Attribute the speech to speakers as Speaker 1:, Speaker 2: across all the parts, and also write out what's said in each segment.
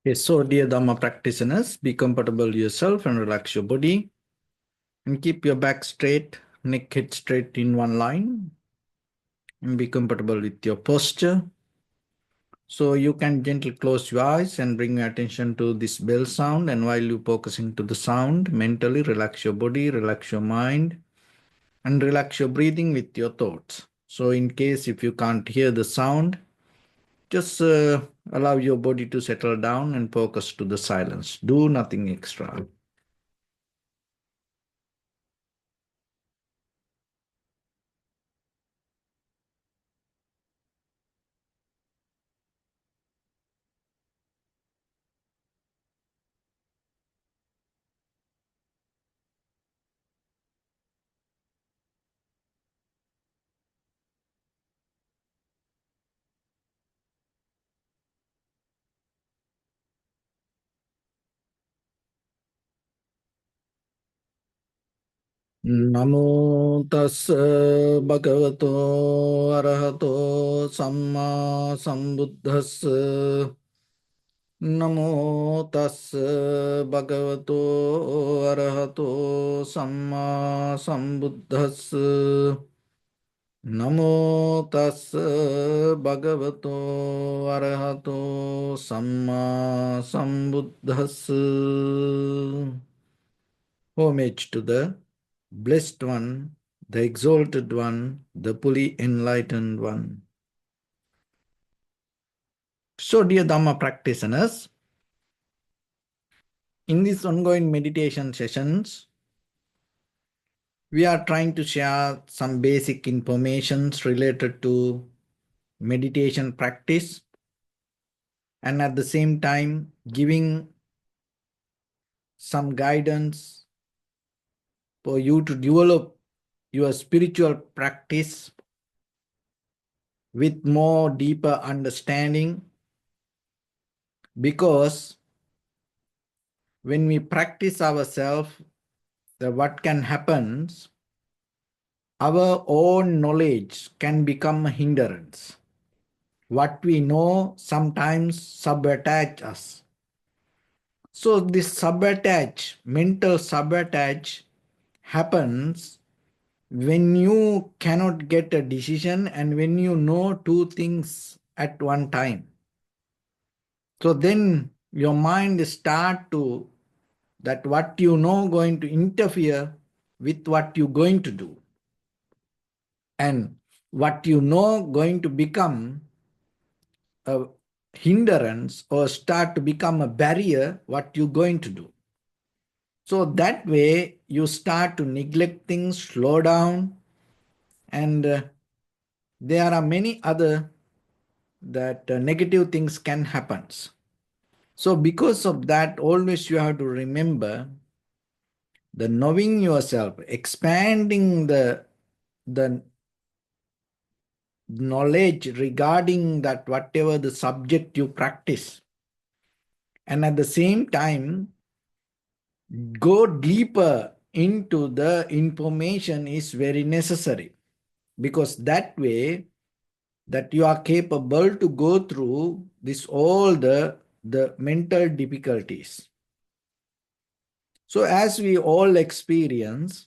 Speaker 1: Okay, so dear Dharma practitioners, be comfortable yourself and relax your body and keep your back straight, neck head straight in one line and be comfortable with your posture. So you can gently close your eyes and bring your attention to this bell sound, and while you focusing to the sound, mentally relax your body, relax your mind and relax your breathing with your thoughts. So in case if you can't hear the sound, just allow your body to settle down and focus to the silence. Do nothing extra. Namo tassa bhagavato arahato samma sambuddhassa. Namo tassa bhagavato arahato samma sambuddhassa. Namo tassa bhagavato arahato samma sambuddhassa. Homage to the Blessed One, the Exalted One, the fully enlightened One. So, dear Dhamma practitioners, in these ongoing meditation sessions, we are trying to share some basic informations related to meditation practice and at the same time giving some guidance for you to develop your spiritual practice with more deeper understanding, because when we practice ourselves, what can happen, our own knowledge can become a hindrance. What we know sometimes sabotage us. So this sabotage, mental sabotage, happens when you cannot get a decision and when you know two things at one time. So then your mind start to that what you know going to interfere with what you're going to do, and what you know going to become a hindrance or start to become a barrier what you're going to do. So that way you start to neglect things, slow down, and there are many other that negative things can happen. So because of that, always you have to remember the knowing yourself, expanding the knowledge regarding that whatever the subject you practice, and at the same time go deeper into the information is very necessary, because that way that you are capable to go through this all the mental difficulties. So as we all experience,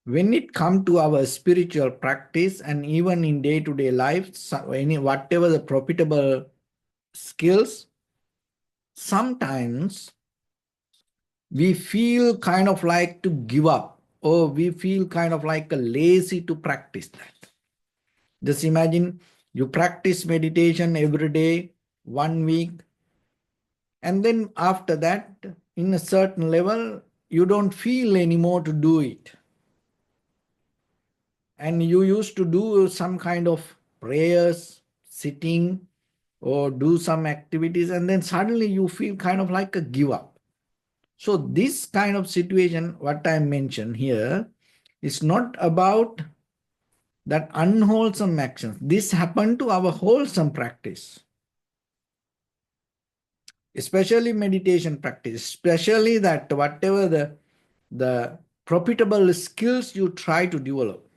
Speaker 1: when it comes to our spiritual practice and even in day-to-day life, whatever the profitable skills, sometimes we feel kind of like to give up, or we feel kind of like a lazy to practice that. Just imagine you practice meditation every day, 1 week, and then after that, in a certain level, you don't feel anymore to do it. And you used to do some kind of prayers, sitting, or do some activities, and then suddenly you feel kind of like a give up. So this kind of situation, what I mentioned here, is not about that unwholesome actions. This happened to our wholesome practice, especially meditation practice, especially that whatever the profitable skills you try to develop.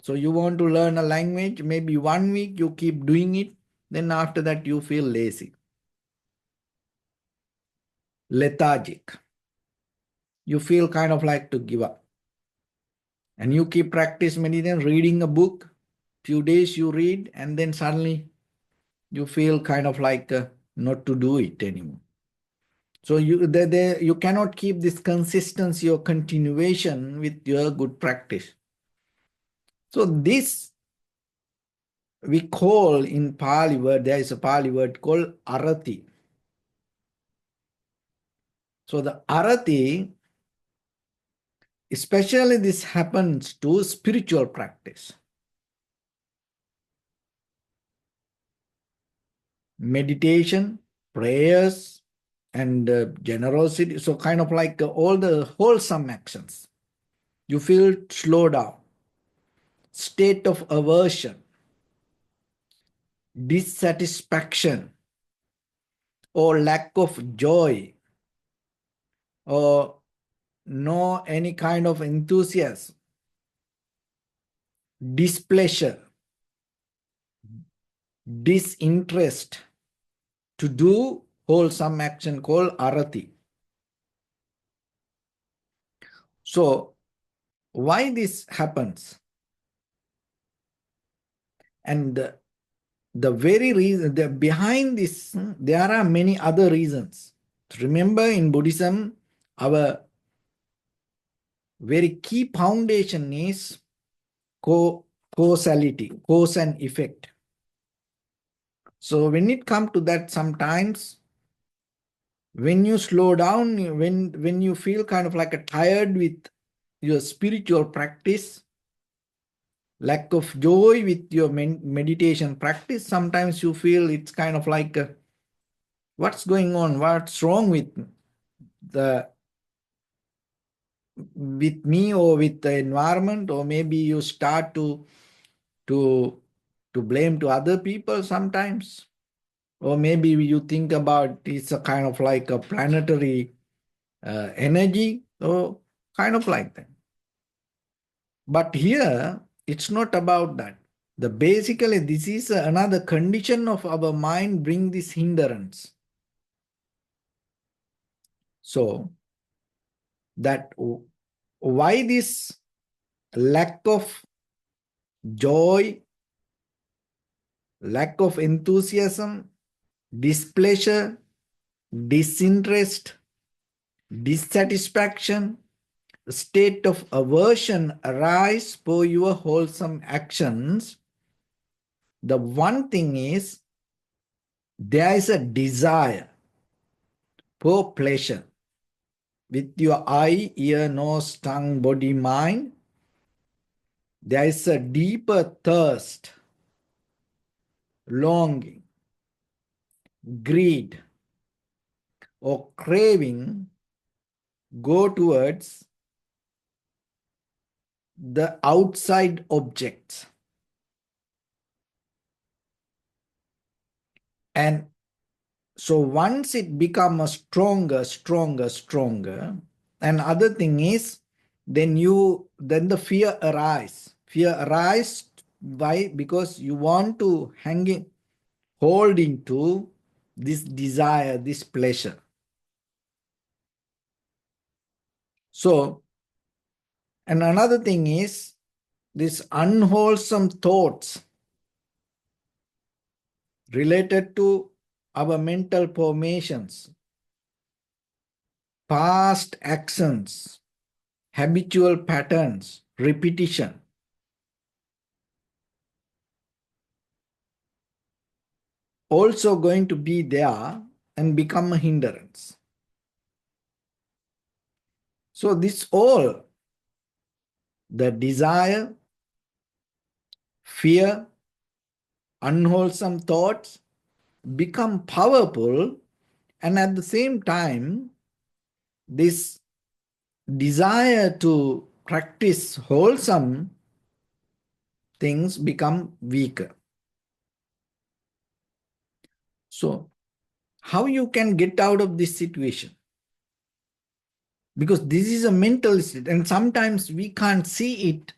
Speaker 1: So you want to learn a language, maybe 1 week you keep doing it, then after that you feel lazy. lethargic. You feel kind of like to give up. And you keep practice meditation, reading a book. Few days you read, and then suddenly you feel kind of like not to do it anymore. So you cannot keep this consistency or continuation with your good practice. So this we call in Pali word, there is a Pali word called arati. So the arati, especially this happens to spiritual practice. Meditation, prayers, and generosity. So kind of like all the wholesome actions. You feel slow down, state of aversion, dissatisfaction, or lack of joy, or no any kind of enthusiasm, displeasure, disinterest to do wholesome action called arati. So why this happens? And the very reason behind this, there are many other reasons. Remember, in Buddhism, our very key foundation is causality, cause and effect. So when it comes to that, sometimes when you slow down, when you feel kind of like a tired with your spiritual practice, lack of joy with your meditation practice, sometimes you feel it's kind of like what's going on, what's wrong the with me or with the environment, or maybe you start to blame to other people sometimes, or maybe you think about it's a kind of like a planetary energy, or kind of like that. But here it's not about that. The basically this is another condition of our mind bring this hindrance. So that why this lack of joy, lack of enthusiasm, displeasure, disinterest, dissatisfaction, state of aversion arise for your wholesome actions. The one thing is there is a desire for pleasure. With your eye, ear, nose, tongue, body, mind, there is a deeper thirst, longing, greed, or craving go towards the outside objects. And so once it becomes stronger, and other thing is, then the fear arise. Fear arise why? Because you want to hold into this desire, this pleasure. So, and another thing is this unwholesome thoughts related to our mental formations, past actions, habitual patterns, repetition, also going to be there and become a hindrance. So this all, the desire, fear, unwholesome thoughts become powerful, and at the same time, this desire to practice wholesome things become weaker. So how you can get out of this situation? Because this is a mental state, and sometimes we can't see it.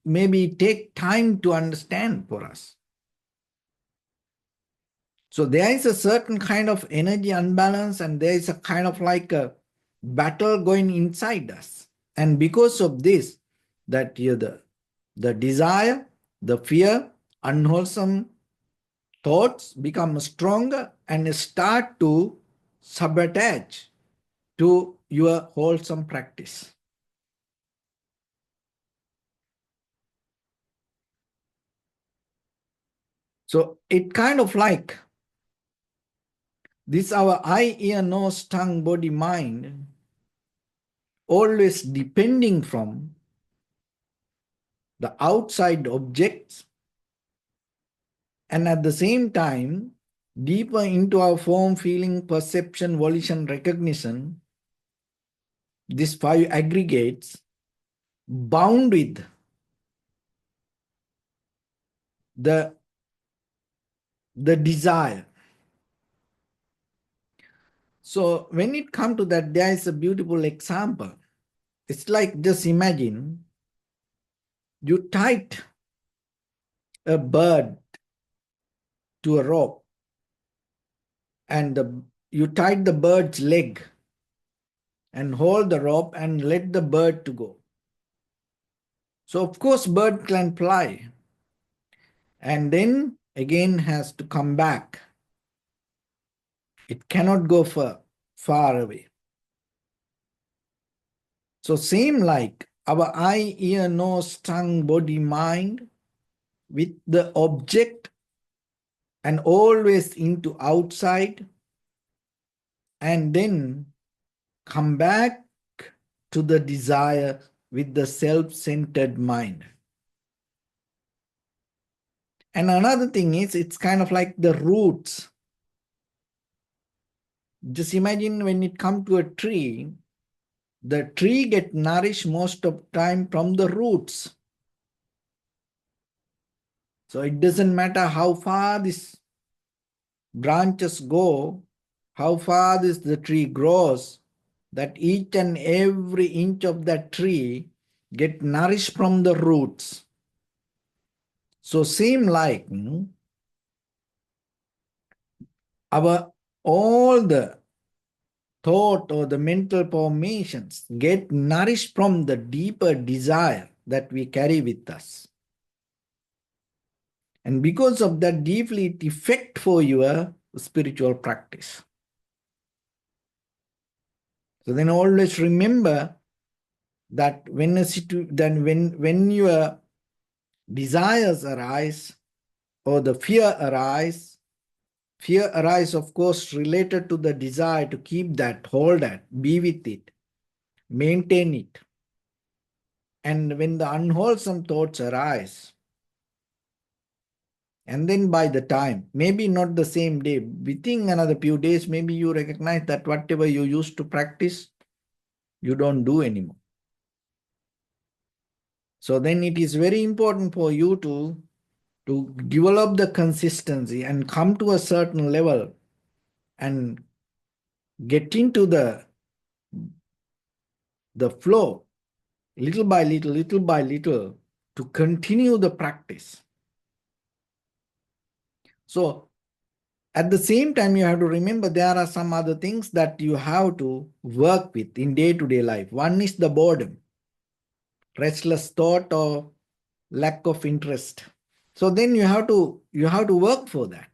Speaker 1: Maybe take time to understand for us. So there is a certain kind of energy unbalance, and there is a kind of like a battle going inside us. And because of this, that the desire, the fear, unwholesome thoughts become stronger and start to sabotage to your wholesome practice. So it kind of like this our eye, ear, nose, tongue, body, mind, always depending from the outside objects, and at the same time, deeper into our form, feeling, perception, volition, recognition, these five aggregates bound with the, the desire. So when it comes to that, there is a beautiful example. It's like, just imagine you tied a bird to a rope, and you tied the bird's leg and hold the rope and let the bird to go. So of course bird can fly and then again has to come back. It cannot go far away. So same like our eye, ear, nose, tongue, body, mind with the object and always into outside, and then come back to the desire with the self-centered mind. And another thing is, it's kind of like the roots. Just imagine when it comes to a tree, the tree get nourished most of time from the roots. So it doesn't matter how far these branches go, how far the tree grows, that each and every inch of that tree get nourished from the roots. So same like our all the thought or the mental formations get nourished from the deeper desire that we carry with us. And because of that, deeply it affects for your spiritual practice. So then always remember that when your desires arise or the fear arise, of course, related to the desire to keep that, hold that, be with it, maintain it. And when the unwholesome thoughts arise, and then by the time, maybe not the same day, within another few days, maybe you recognize that whatever you used to practice, you don't do anymore. So then it is very important for you to develop the consistency and come to a certain level and get into the flow little by little to continue the practice. So at the same time, you have to remember there are some other things that you have to work with in day-to-day life. One is the boredom, restless thought, or lack of interest. So then you have to work for that.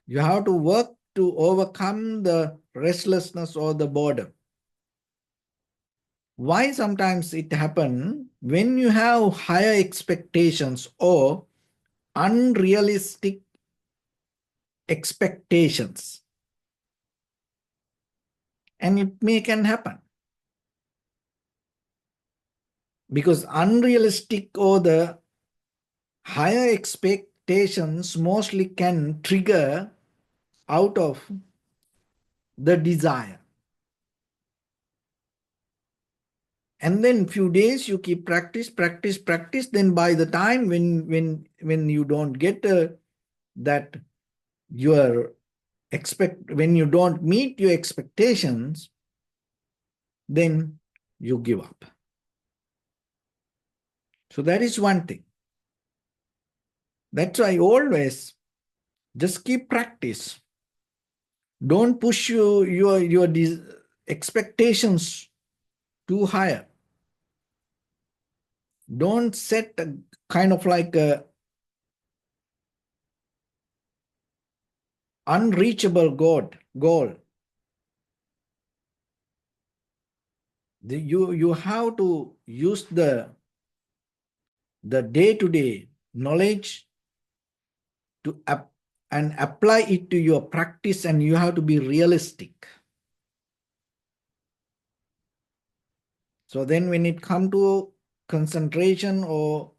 Speaker 1: You have to work to overcome the restlessness or the boredom. Why sometimes it happens when you have higher expectations or unrealistic expectations, and it can happen because unrealistic or the higher expectations mostly can trigger out of the desire. And then few days you keep practice, then by the time when you don't get that your when you don't meet your expectations, then you give up. So that is one thing. That's why always Just keep practice. Don't push your expectations too higher. Don't set a kind of like a unreachable goal. You have to use the day-to-day knowledge to and apply it to your practice, and you have to be realistic. So then when it comes to concentration or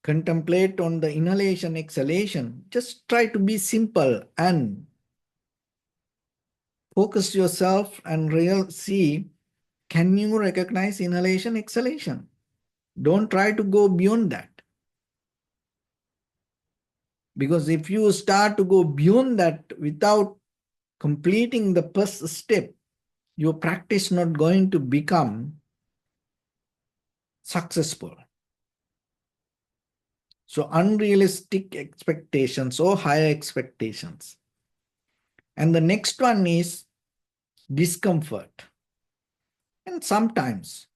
Speaker 1: contemplate on the inhalation, exhalation, just try to be simple and focus yourself and see, can you recognize inhalation, exhalation? Don't try to go beyond that. Because if you start to go beyond that without completing the first step, your practice not going to become successful. So unrealistic expectations or higher expectations. And the next one is discomfort. And sometimes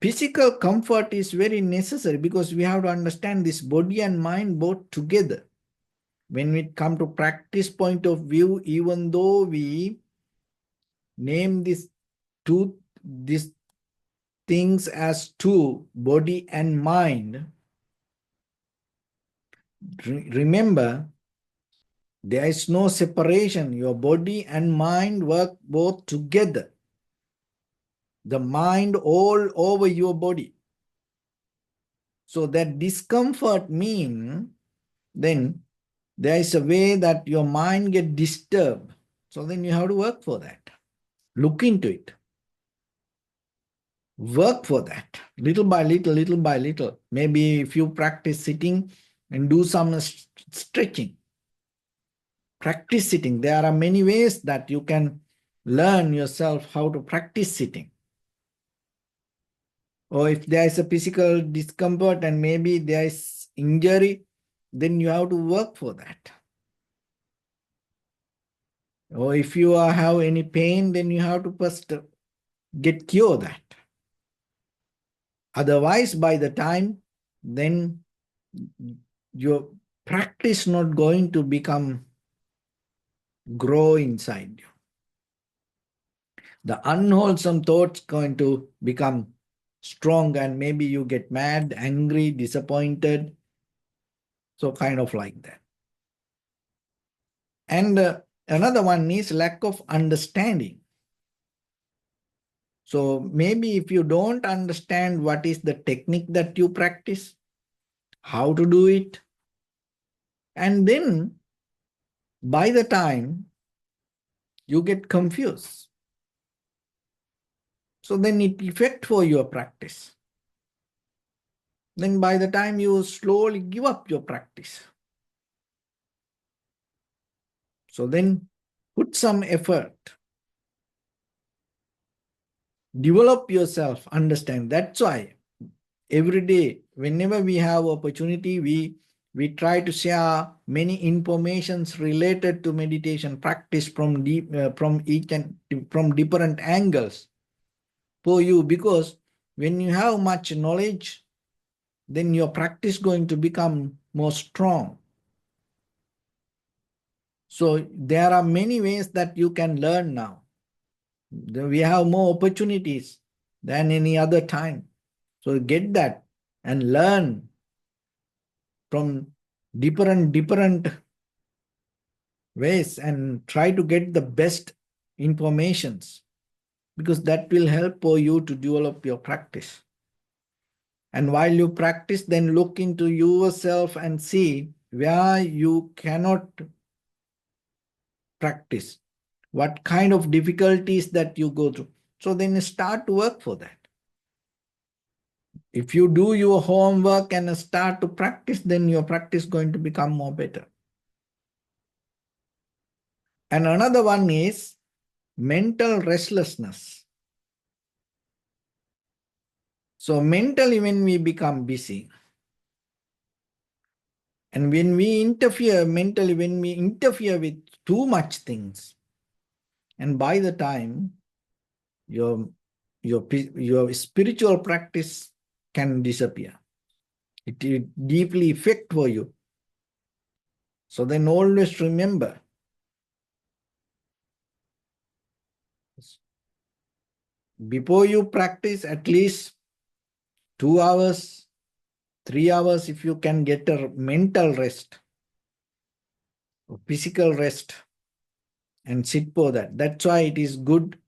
Speaker 1: physical comfort is very necessary because we have to understand this body and mind both together. When we come to practice point of view, even though we name these things as two, body and mind, remember, there is no separation. Your body and mind work both together. The mind all over your body. So that discomfort means then there is a way that your mind get disturbed. So then you have to work for that. Look into it. Work for that. Little by little, little by little. Maybe if you practice sitting and do some stretching. Practice sitting. There are many ways that you can learn yourself how to practice sitting. Or if there is a physical discomfort and maybe there is injury, then you have to work for that. Or if you have any pain, then you have to first get cure that. Otherwise, by the time, then your practice not going to grow inside you. The unwholesome thoughts going to become strong, and maybe you get mad, angry, disappointed. So kind of like that. And another one is lack of understanding. So maybe if you don't understand what is the technique that you practice, how to do it, and then by the time you get confused, so then it affects for your practice. Then by the time you slowly give up your practice. So then put some effort. Develop yourself, understand. That's why every day, whenever we have opportunity, we try to share many informations related to meditation practice from different angles for you, because when you have much knowledge, then your practice going to become more strong. So there are many ways that you can learn now. We have more opportunities than any other time. So get that and learn from different ways and try to get the best informations, because that will help for you to develop your practice. And while you practice, then look into yourself and see where you cannot practice, what kind of difficulties that you go through. So then start to work for that. If you do your homework and start to practice, then your practice is going to become more better. And another one is mental restlessness. So mentally, when we become busy, And when we interfere mentally, when we interfere with too much things, and by the time your your spiritual practice can disappear, it will deeply affect for you. So then always remember, before you practice, at least 2 hours, 3 hours, if you can get a mental rest, or physical rest, and sit for that. That's why it is good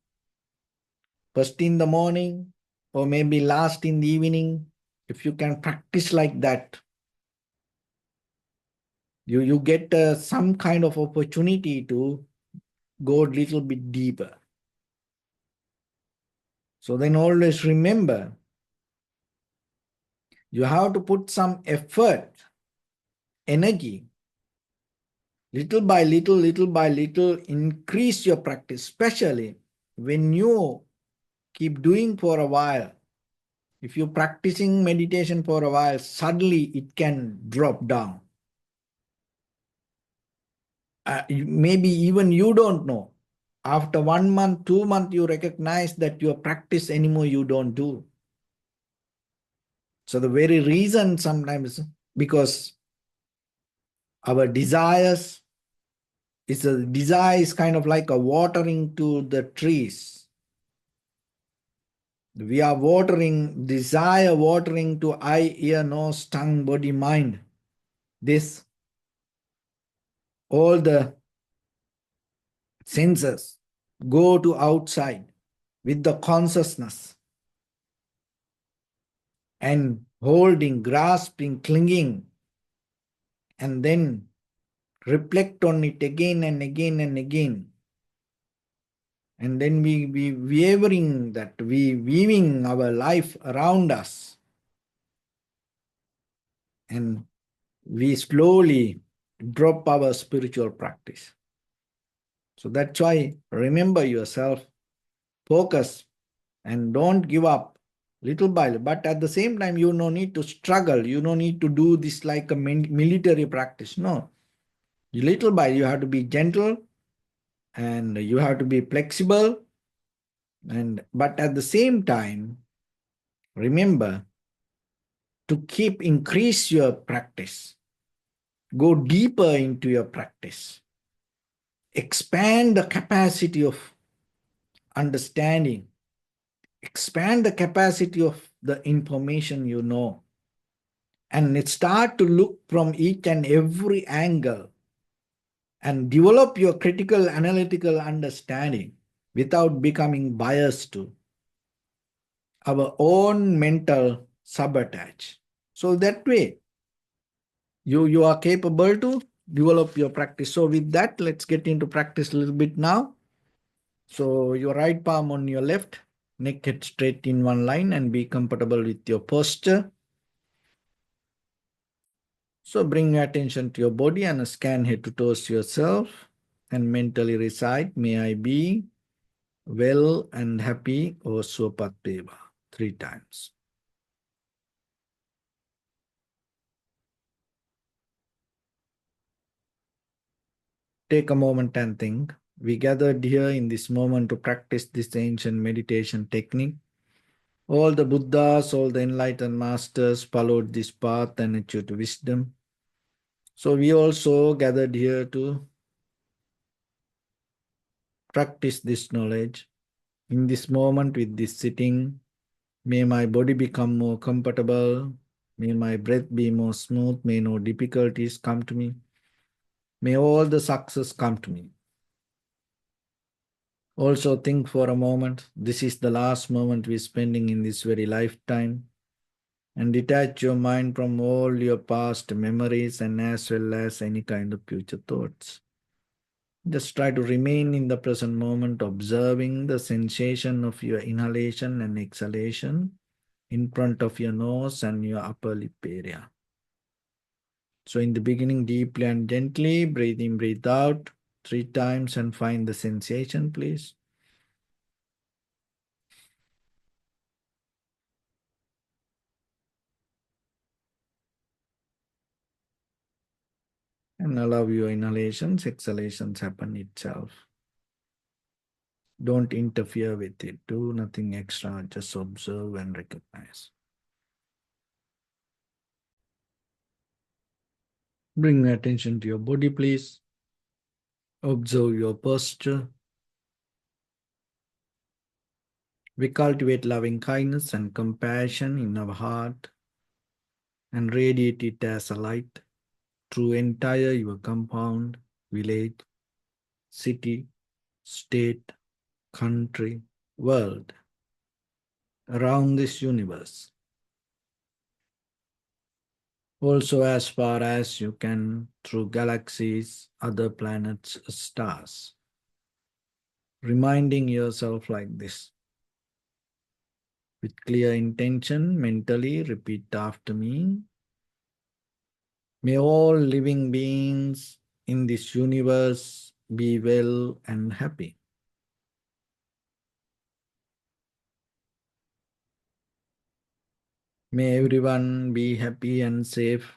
Speaker 1: first in the morning or maybe last in the evening. If you can practice like that, you get some kind of opportunity to go a little bit deeper. So then always remember, you have to put some effort, energy, little by little, increase your practice, especially when you keep doing for a while. If you're practicing meditation for a while, suddenly it can drop down. Maybe even you don't know. After 1 month, 2 months, you recognize that your practice anymore you don't do. So the very reason sometimes, because our desires, desire is kind of like a watering to the trees. We are watering, desire watering to eye, ear, nose, tongue, body, mind. This, all the senses go to outside with the consciousness and holding, grasping, clinging, and then reflect on it again and again and again. And then we weaving that, we weaving our life around us. And we slowly drop our spiritual practice. So that's why remember yourself, focus, and don't give up little by little. But at the same time, you no need to struggle. You don't need to do this like a military practice. No, little by you have to be gentle and you have to be flexible. And but at the same time, remember to keep increase your practice. Go deeper into your practice. Expand the capacity of understanding. Expand the capacity of the information you know. And start to look from each and every angle and develop your critical analytical understanding without becoming biased to our own mental sabotage. So that way, you are capable to develop your practice. So with that, let's get into practice a little bit now. So your right palm on your left, neck head straight in one line, and be comfortable with your posture. So bring your attention to your body and scan head to toes yourself and mentally recite, may I be well and happy or Swapateva 3 times. Take a moment and think. We gathered here in this moment to practice this ancient meditation technique. All the Buddhas, all the enlightened masters followed this path and achieved wisdom. So we also gathered here to practice this knowledge. In this moment with this sitting, may my body become more comfortable. May my breath be more smooth. May no difficulties come to me. May all the success come to me. Also think for a moment, this is the last moment we're spending in this very lifetime, and detach your mind from all your past memories and as well as any kind of future thoughts. Just try to remain in the present moment, observing the sensation of your inhalation and exhalation in front of your nose and your upper lip area. So in the beginning, deeply and gently, breathe in, breathe out 3 times and find the sensation, please. And allow your inhalations, exhalations happen itself. Don't interfere with it. Do nothing extra. Just observe and recognize. Bring attention to your body, please. Observe your posture. We cultivate loving kindness and compassion in our heart and radiate it as a light through entire your compound, village, city, state, country, world, around this universe. Also, as far as you can, through galaxies, other planets, stars. Reminding yourself like this. With clear intention, mentally repeat after me. May all living beings in this universe be well and happy. May everyone be happy and safe.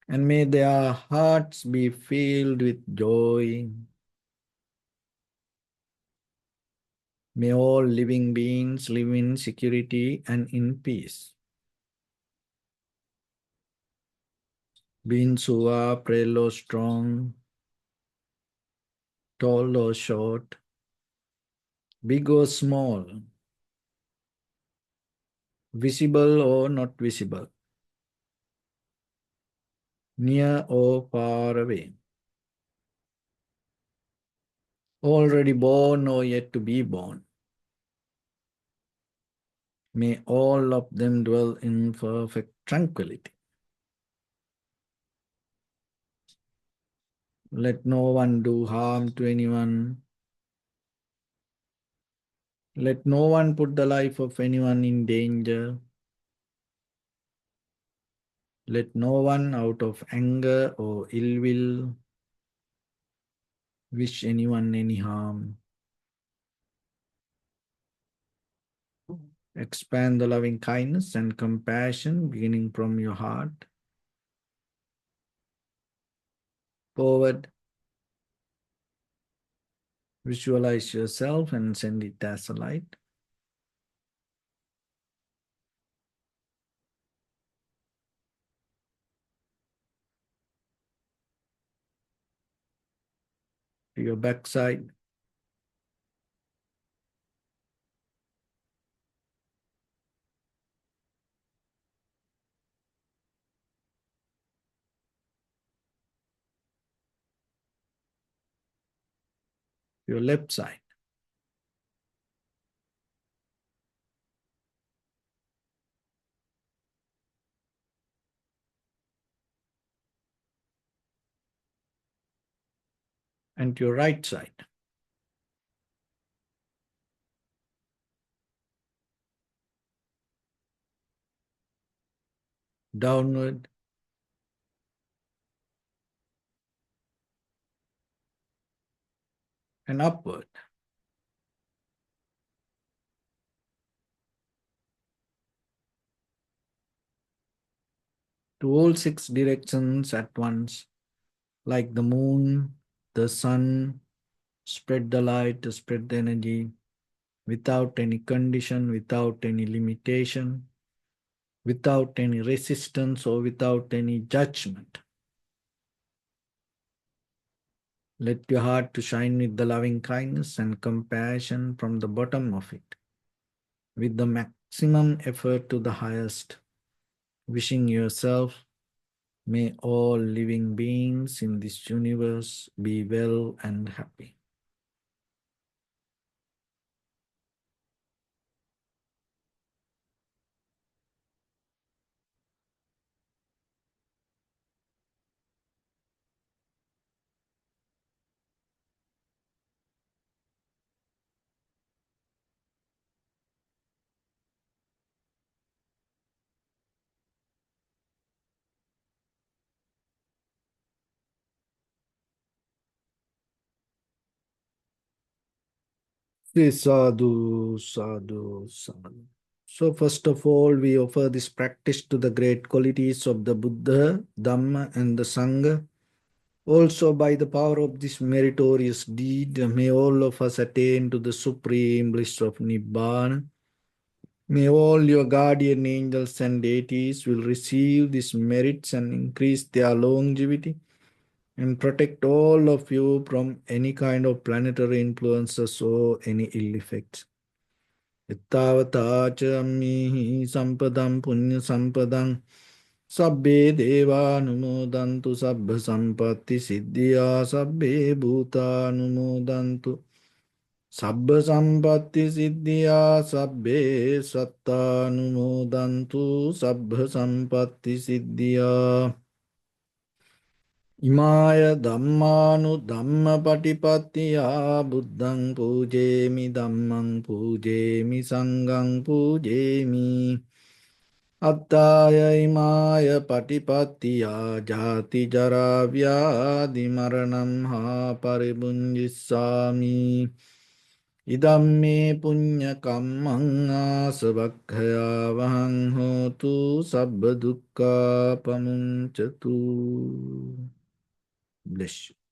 Speaker 1: And may their hearts be filled with joy. May all living beings live in security and in peace. Beings who are frail or strong, tall or short, big or small, visible or not visible, near or far away, already born or yet to be born. May all of them dwell in perfect tranquility. Let no one do harm to anyone. Let no one put the life of anyone in danger. Let no one out of anger or ill will wish anyone any harm. Expand the loving kindness and compassion beginning from your heart forward. Visualize yourself and send it as a light. To your backside, your left side, and to your right side. Downward and upward. To all six directions at once, like the moon, the sun, spread the light, spread the energy without any condition, without any limitation, without any resistance or without any judgment. Let your heart to shine with the loving kindness and compassion from the bottom of it, with the maximum effort to the highest, wishing yourself, may all living beings in this universe be well and happy. Say sadhu, sadhu, sadhu. So first of all, we offer this practice to the great qualities of the Buddha, Dhamma, and the Sangha. Also, by the power of this meritorious deed, may all of us attain to the supreme bliss of Nibbana. May all your guardian angels and deities will receive these merits and increase their longevity and protect all of you from any kind of planetary influences or any ill effects. Ittavata ca ammihi sampadam punya sampadam sabbe deva numodantu sabbha sampatti siddhya sabbe bhuta numodantu sabbha sampatti siddhya sabbe satta numodantu sabbha sampatti siddhya Imaya dhammanu dhamma patipattiya buddhang pujemi dhammang pujemi sanghang pujemi attaya imaya patipattiya jati jara vyadi maranam ha paribunjissami idamme punya kammang asavakkaya vahang hotu sabba dukkha pamuncatu. Bless you.